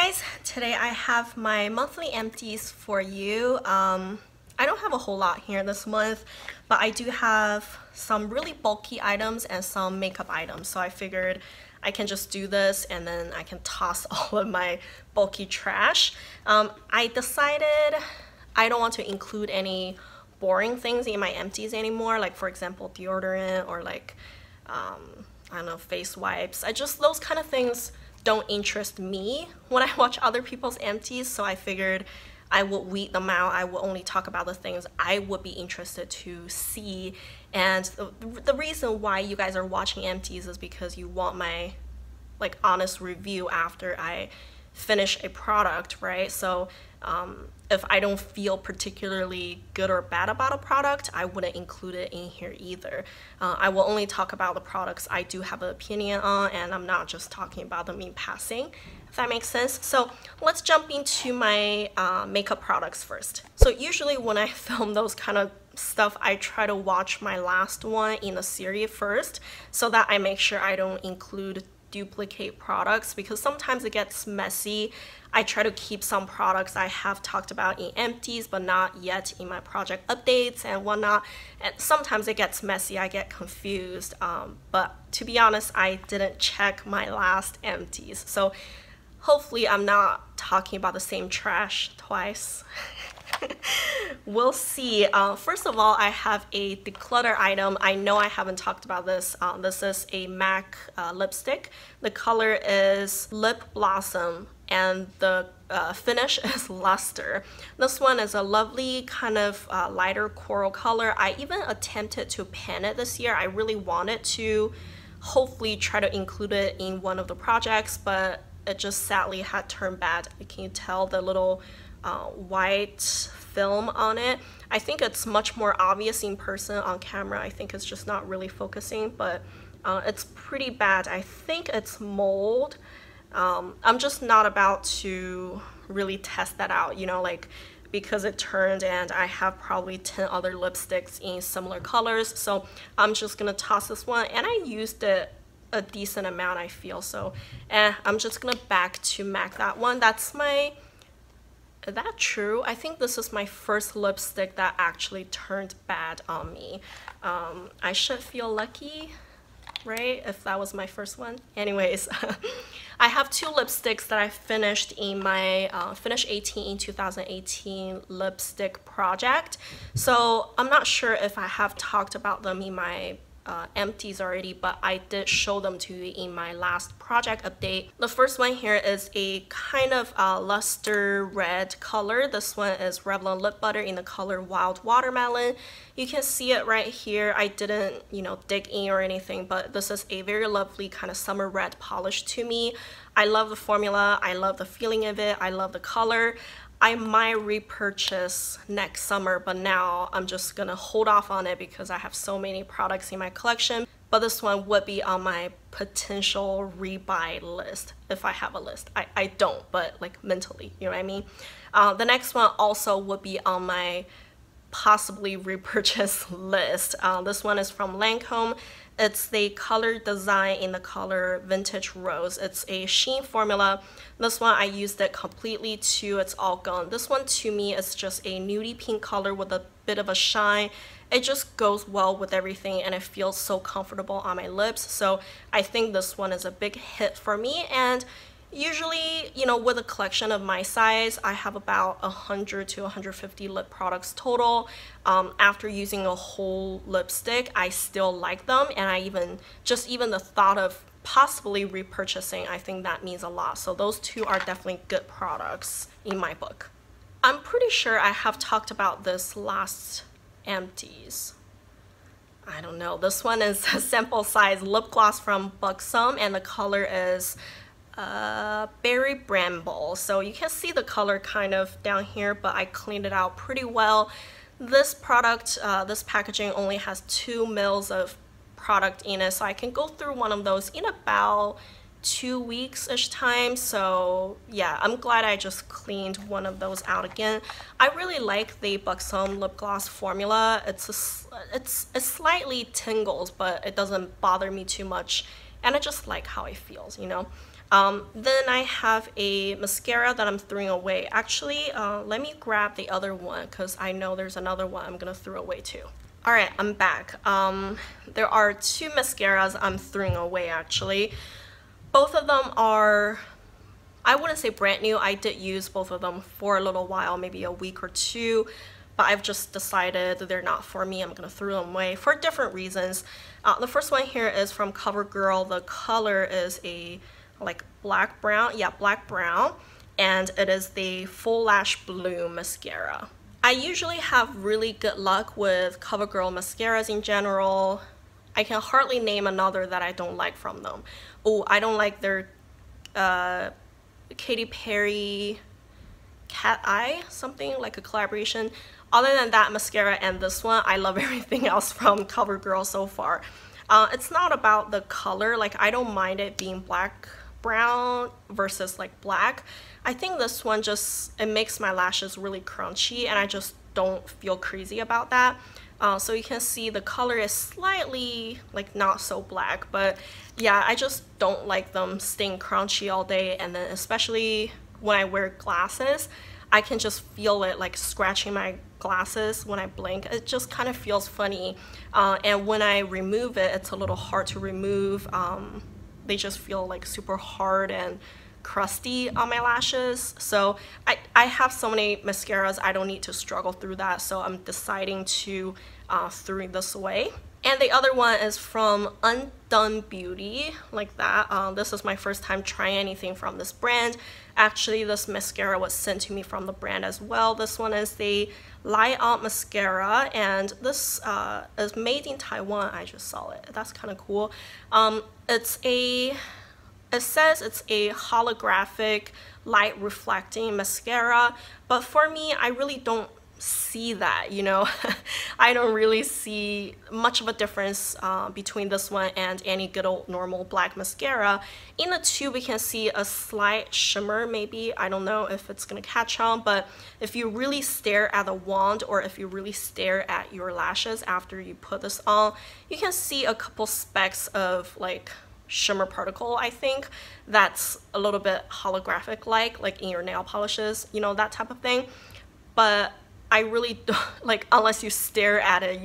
guys, today I have my monthly empties for you. I don't have a whole lot here this month, but I do have some really bulky items and some makeup items. So I figured I can just do this and then I can toss all of my bulky trash. I decided I don't want to include any boring things in my empties anymore, like for example deodorant or like I don't know, face wipes. Those kind of things don't interest me when I watch other people's empties, so I figured I would weed them out. I will only talk about the things I would be interested to see. And the reason why you guys are watching empties is because you want my like honest review after I finish a product, right? So if I don't feel particularly good or bad about a product, I wouldn't include it in here either. I will only talk about the products I do have an opinion on, and I'm not just talking about them in passing, if that makes sense. So let's jump into my makeup products first. So usually when I film those kind of stuff, I try to watch my last one in the series first so that I make sure I don't include duplicate products, because sometimes it gets messy. I try to keep some products I have talked about in empties but not yet in my project updates and whatnot, and sometimes it gets messy, I get confused, but to be honest, I didn't check my last empties, so hopefully I'm not talking about the same trash twice. We'll see. First of all, I have a declutter item. I know I haven't talked about this. This is a MAC lipstick. The color is Lip Blossom and the finish is Luster. This one is a lovely kind of lighter coral color. I even attempted to pan it this year. I really wanted to hopefully try to include it in one of the projects, but it just sadly had turned bad. Can you tell the little white film on it? I think it's much more obvious in person. On camera I think it's just not really focusing, but it's pretty bad. I think it's mold. I'm just not about to really test that out, you know, like because it turned and I have probably 10 other lipsticks in similar colors, so I'm just gonna toss this one, and I used it a decent amount, I feel, so I'm just gonna back to MAC that one. That's my Is that true? I think this is my first lipstick that actually turned bad on me. I should feel lucky, right, if that was my first one. Anyways, I have two lipsticks that I finished in my Finish 18 in 2018 lipstick project. So I'm not sure if I have talked about them in my empties already, but I did show them to you in my last project update. The first one here is a kind of luster red color. This one is Revlon Lip Butter in the color Wild Watermelon. You can see it right here. I didn't, you know, dig in or anything, but this is a very lovely kind of summer red polish to me. I love the formula. I love the feeling of it. I love the color. I might repurchase next summer, but now I'm just gonna hold off on it because I have so many products in my collection. But this one would be on my potential rebuy list if I have a list. I don't, but like mentally, you know what I mean? The next one also would be on my possibly repurchase list. This one is from Lancome. It's the color design in the color Vintage Rose. It's a sheen formula. This one I used it completely to It's All Gone. This one to me is just a nudie pink color with a bit of a shine. It just goes well with everything and it feels so comfortable on my lips. So I think this one is a big hit for me, and usually, you know, with a collection of my size, I have about 100 to 150 lip products total. After using a whole lipstick, I still like them, and I even the thought of possibly repurchasing, I think that means a lot. So those two are definitely good products in my book. I'm pretty sure I have talked about this last empties. I don't know. This one is a sample size lip gloss from Buxom, and the color is Berry Bramble. So you can see the color kind of down here, but I cleaned it out pretty well. This product, this packaging only has 2 mils of product in it, so I can go through one of those in about 2 weeks-ish time. So yeah, I'm glad I just cleaned one of those out again. I really like the Buxom lip gloss formula. It slightly tingles, but it doesn't bother me too much, and I just like how it feels, you know. Then I have a mascara that I'm throwing away. Actually, let me grab the other one because I know there's another one I'm gonna throw away too. Alright, I'm back. There are two mascaras I'm throwing away actually. Both of them are, I wouldn't say brand new. I did use both of them for a little while, maybe a week or two, but I've just decided that they're not for me. I'm gonna throw them away for different reasons. The first one here is from CoverGirl. The color is a like black brown, yeah, black brown, and it is the Full Lash Bloom mascara. I usually have really good luck with CoverGirl mascaras in general. I can hardly name another that I don't like from them. Oh, I don't like their Katy Perry Cat Eye, something like a collaboration. Other than that mascara and this one, I love everything else from CoverGirl so far. It's not about the color, like I don't mind it being black brown versus like black. I think this one just, it makes my lashes really crunchy and I just don't feel crazy about that. So you can see the color is slightly like not so black, but yeah, I just don't like them staying crunchy all day, and then especially when I wear glasses, I can just feel it like scratching my glasses when I blink. It just kind of feels funny, and when I remove it, it's a little hard to remove. They just feel like super hard and crusty on my lashes. So I have so many mascaras, I don't need to struggle through that, so I'm deciding to throw this away. And the other one is from UNDONE Beauty, like that. This is my first time trying anything from this brand. Actually, this mascara was sent to me from the brand as well. This one is the Light On Mascara, and this is made in Taiwan. I just saw it. That's kind of cool. It says it's a holographic light reflecting mascara, but for me, I really don't see that, you know. I don't really see much of a difference between this one and any good old normal black mascara. In the tube, we can see a slight shimmer, maybe. I don't know if it's gonna catch on, but if you really stare at the wand, or if you really stare at your lashes after you put this on, you can see a couple specks of like shimmer particle. I think that's a little bit holographic like in your nail polishes, you know, that type of thing. But I really don't, like, unless you stare at it,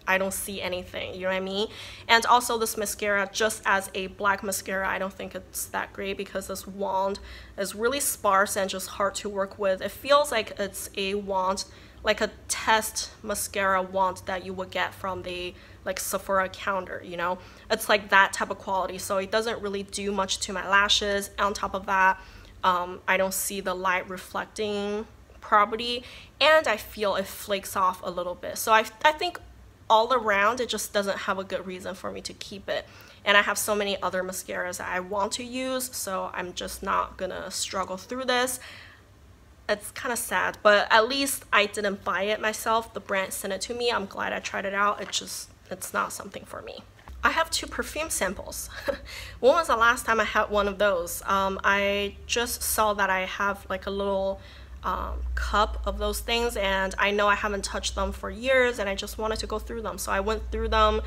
I don't see anything, you know what I mean? And also this mascara, just as a black mascara, I don't think it's that great because this wand is really sparse and just hard to work with. It feels like it's a wand, like a test mascara wand that you would get from the like Sephora counter, you know? It's like that type of quality, so it doesn't really do much to my lashes. On top of that, I don't see the light reflecting property, and I feel it flakes off a little bit. So I think all around it just doesn't have a good reason for me to keep it. And I have so many other mascaras that I want to use, so I'm just not gonna struggle through this. It's kind of sad, but at least I didn't buy it myself. The brand sent it to me. I'm glad I tried it out. It's not something for me. I have two perfume samples. When was the last time I had one of those? I just saw that I have like a little cup of those things, and I know I haven't touched them for years, and I just wanted to go through them. So I went through them.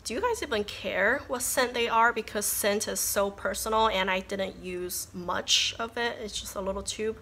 Do you guys even care what scent they are? Because scent is so personal, and I didn't use much of it. It's just a little tube.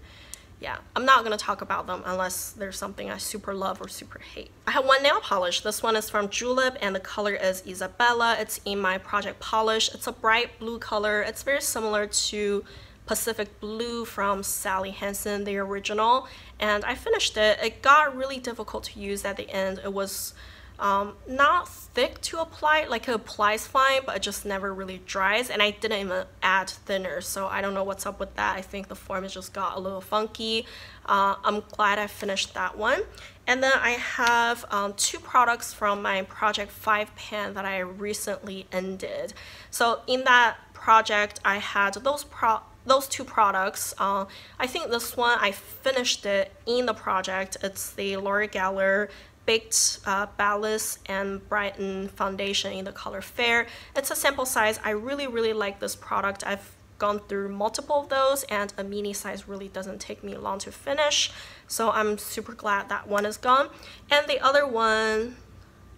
Yeah, I'm not gonna talk about them unless there's something I super love or super hate. I have one nail polish. This one is from Julep, and the color is Isabella. It's in my Project Polish. It's a bright blue color. It's very similar to Pacific Blue from Sally Hansen, the original, and I finished it. It got really difficult to use at the end. It was not thick to apply, like it applies fine, but it just never really dries, and I didn't even add thinner, so I don't know what's up with that. I think the formula just got a little funky. I'm glad I finished that one. And then I have two products from my Project 5 pan that I recently ended. So in that project, I had those two products. I think this one, I finished it in the project. It's the L'Oreal Baked Ballast and Brighten Foundation in the color Fair. It's a sample size. I really like this product. I've gone through multiple of those, and a mini size really doesn't take me long to finish. So I'm super glad that one is gone. And the other one,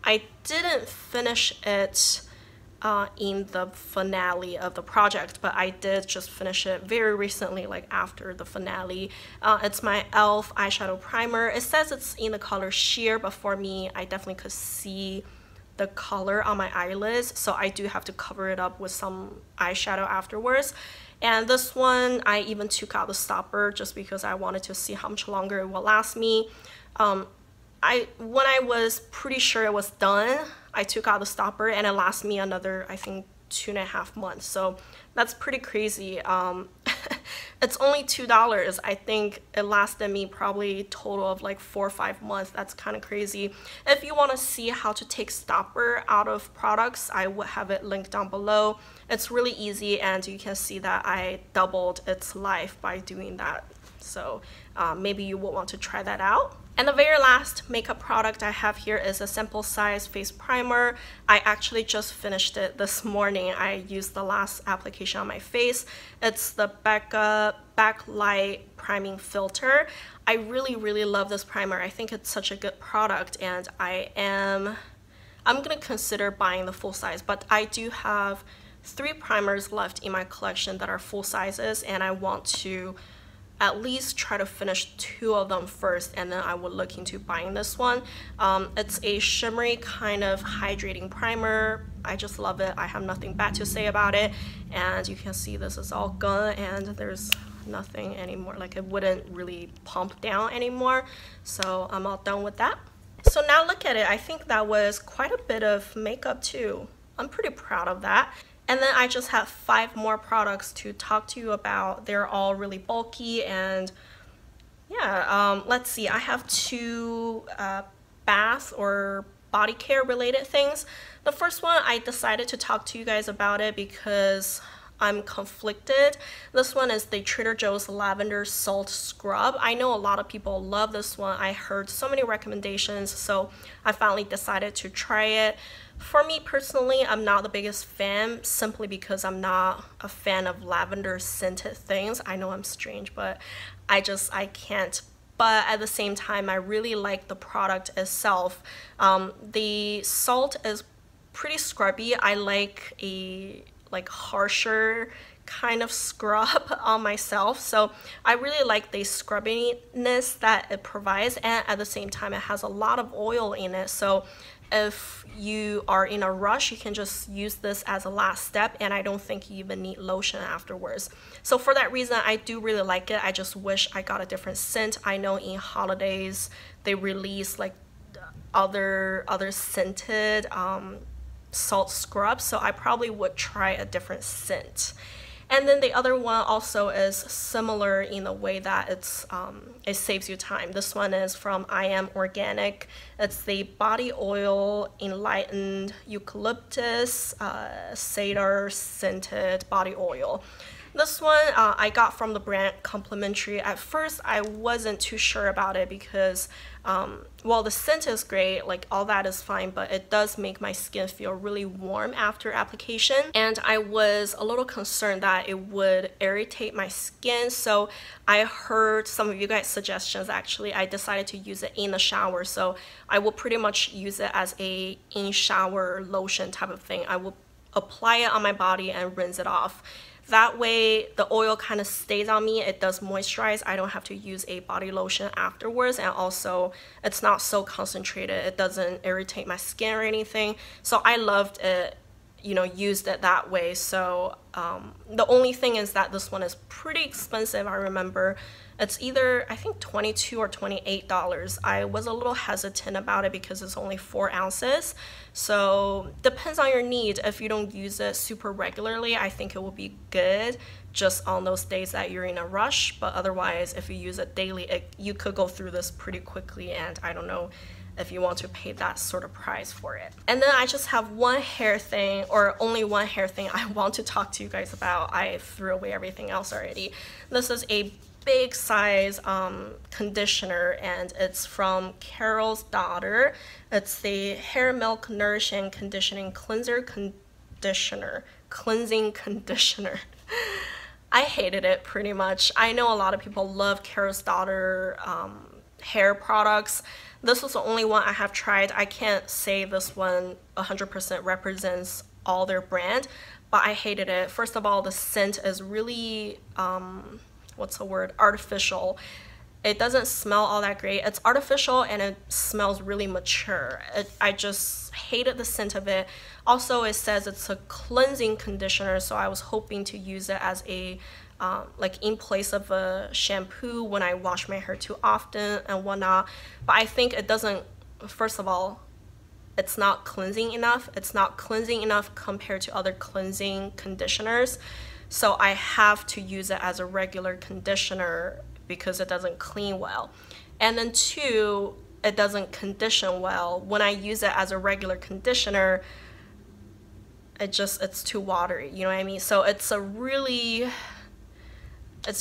I didn't finish it in the finale of the project, but I did just finish it very recently, like after the finale. It's my e.l.f. eyeshadow primer. It says it's in the color Sheer, but for me, I definitely could see the color on my eyelids, so I do have to cover it up with some eyeshadow afterwards. And this one, I even took out the stopper just because I wanted to see how much longer it will last me. When I was pretty sure it was done, I took out the stopper and it lasted me another, I think, 2.5 months. So that's pretty crazy. It's only $2. I think it lasted me probably a total of like 4 or 5 months. That's kind of crazy. If you want to see how to take stopper out of products, I would have it linked down below. It's really easy, and you can see that I doubled its life by doing that. So maybe you will want to try that out. And the very last makeup product I have here is a sample size face primer. I actually just finished it this morning. I used the last application on my face. It's the Becca Backlight Priming Filter. I really love this primer. I think it's such a good product, and I'm gonna consider buying the full size, but I do have 3 primers left in my collection that are full sizes, and I want to at least try to finish 2 of them first, and then I will look into buying this one. It's a shimmery kind of hydrating primer. I just love it. I have nothing bad to say about it, and you can see this is all gone and there's nothing anymore. Like, it wouldn't really pump down anymore, so I'm all done with that. So now look at it. I think that was quite a bit of makeup too. I'm pretty proud of that. And then I just have 5 more products to talk to you about. They're all really bulky, and yeah, let's see. I have 2 bath or body care related things. The first one, I decided to talk to you guys about it because I'm conflicted. This one is the Trader Joe's Lavender Salt Scrub. I know a lot of people love this one. I heard so many recommendations, so I finally decided to try it. For me personally, I'm not the biggest fan, simply because I'm not a fan of lavender scented things. I know I'm strange, but I can't. But at the same time, I really like the product itself. The salt is pretty scrubby. I like a harsher kind of scrub on myself, so I really like the scrubbiness that it provides, and at the same time it has a lot of oil in it, so if you are in a rush, you can just use this as a last step, and I don't think you even need lotion afterwards. So for that reason, I do really like it. I just wish I got a different scent. I know in holidays they release like other scented salt scrubs, so I probably would try a different scent. And then the other one also is similar in the way that it saves you time. This one is from I Am Organic. It's the Body Oil Enlightened Eucalyptus Cedar Scented Body Oil. This one I got from the brand complimentary. At first I wasn't too sure about it because well, the scent is great, like all that is fine, but it does make my skin feel really warm after application, and I was a little concerned that it would irritate my skin. So I heard some of you guys' suggestions. Actually, I decided to use it in the shower, so I will pretty much use it as a in-shower lotion type of thing. I will apply it on my body and rinse it off. That way the oil kind of stays on me. It does moisturize. I don't have to use a body lotion afterwards, and also it's not so concentrated. It doesn't irritate my skin or anything. So I loved it, you know, used it that way. So the only thing is that this one is pretty expensive. I remember it's either, I think, $22 or $28. I was a little hesitant about it because it's only 4 ounces. So depends on your need. If you don't use it super regularly, I think it will be good just on those days that you're in a rush. But otherwise, if you use it daily, you could go through this pretty quickly, and I don't know if you want to pay that sort of price for it. And then I just have one hair thing, or only one hair thing I want to talk to you guys about. I threw away everything else already. This is a big size conditioner, and it's from Carol's Daughter. It's the Hair Milk Nourishing Conditioning Cleansing Conditioner. I hated it pretty much. I know a lot of people love Carol's Daughter hair products. This was the only one I have tried. I can't say this one 100% represents all their brand, but I hated it. First of all, the scent is really, what's the word, artificial. It doesn't smell all that great. It's artificial and it smells really mature. I just hated the scent of it. Also, it says it's a cleansing conditioner, so I was hoping to use it as a like in place of a shampoo when I wash my hair too often and whatnot. But I think it doesn't, first of all, it's not cleansing enough. It's not cleansing enough compared to other cleansing conditioners. So I have to use it as a regular conditioner because it doesn't clean well. And then two, it doesn't condition well. When I use it as a regular conditioner, it's too watery, you know what I mean? So it's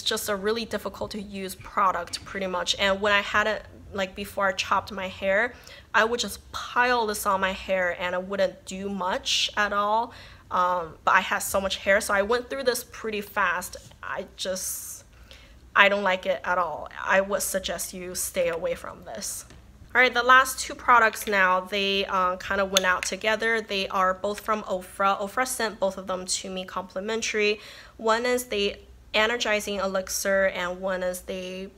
just a really difficult to use product pretty much. And when I had it, like before I chopped my hair, I would just pile this on my hair and it wouldn't do much at all. But I had so much hair, so I went through this pretty fast. I don't like it at all. I would suggest you stay away from this. All right, the last two products now, they kind of went out together. They are both from OFRA. OFRA sent both of them to me complimentary. One is the Energizing Elixir and one is the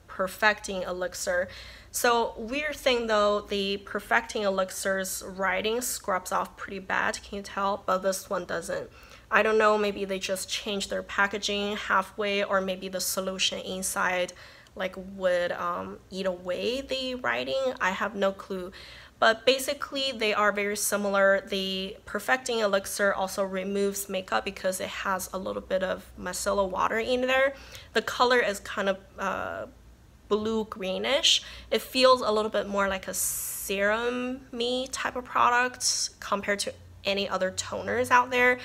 Perpecting Elixir. So weird thing though, the Perpecting Elixir's writing scrubs off pretty bad, can you tell? But this one doesn't. I don't know, maybe they just changed their packaging halfway, or maybe the solution inside like would eat away the writing. I have no clue. But basically they are very similar. The Perpecting Elixir also removes makeup because it has a little bit of micellar water in there. The color is kind of blue greenish. It feels a little bit more like a serum-y type of product compared to any other toners out there.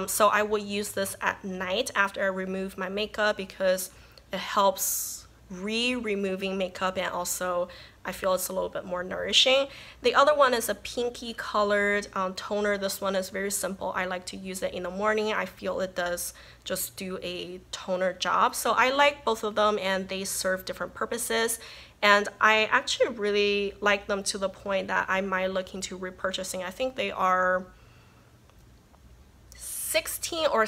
So I will use this at night after I remove my makeup because it helps removing makeup, and also I feel it's a little bit more nourishing. The other one is a pinky colored toner. This one is very simple. I like to use it in the morning. I feel it does just do a toner job. So I like both of them and they serve different purposes. And I actually really like them to the point that I might look into repurchasing. I think they are $16 or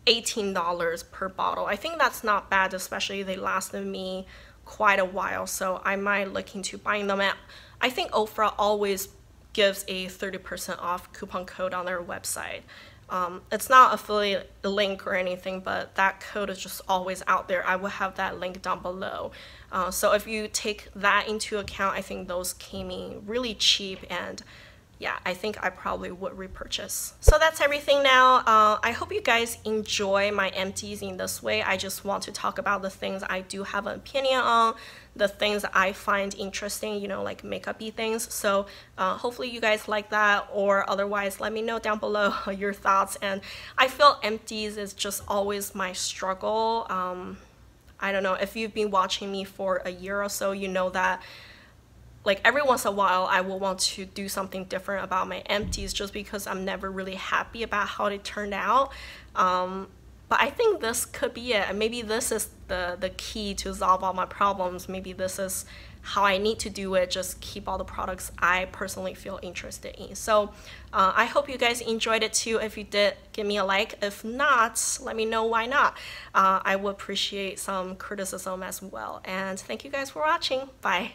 $18 per bottle. I think that's not bad, especially they lasted me quite a while, so I might look into buying them. At I think OFRA always gives a 30% off coupon code on their website. It's not affiliate link or anything, but that code is just always out there. I will have that link down below. So if you take that into account, I think those came in really cheap, and yeah, I think I probably would repurchase. So that's everything now. I hope you guys enjoy my empties in this way. I just want to talk about the things I do have an opinion on, the things that I find interesting, you know, like makeup-y things. So hopefully you guys like that, or otherwise let me know down below your thoughts. And I feel empties is just always my struggle. I don't know, if you've been watching me for a year or so, you know that like every once in a while I will want to do something different about my empties just because I'm never really happy about how they turned out. But I think this could be it. Maybe this is the key to solve all my problems. Maybe this is how I need to do it, just keep all the products I personally feel interested in. So I hope you guys enjoyed it too. If you did, give me a like. If not, let me know why not. I would appreciate some criticism as well. And thank you guys for watching. Bye.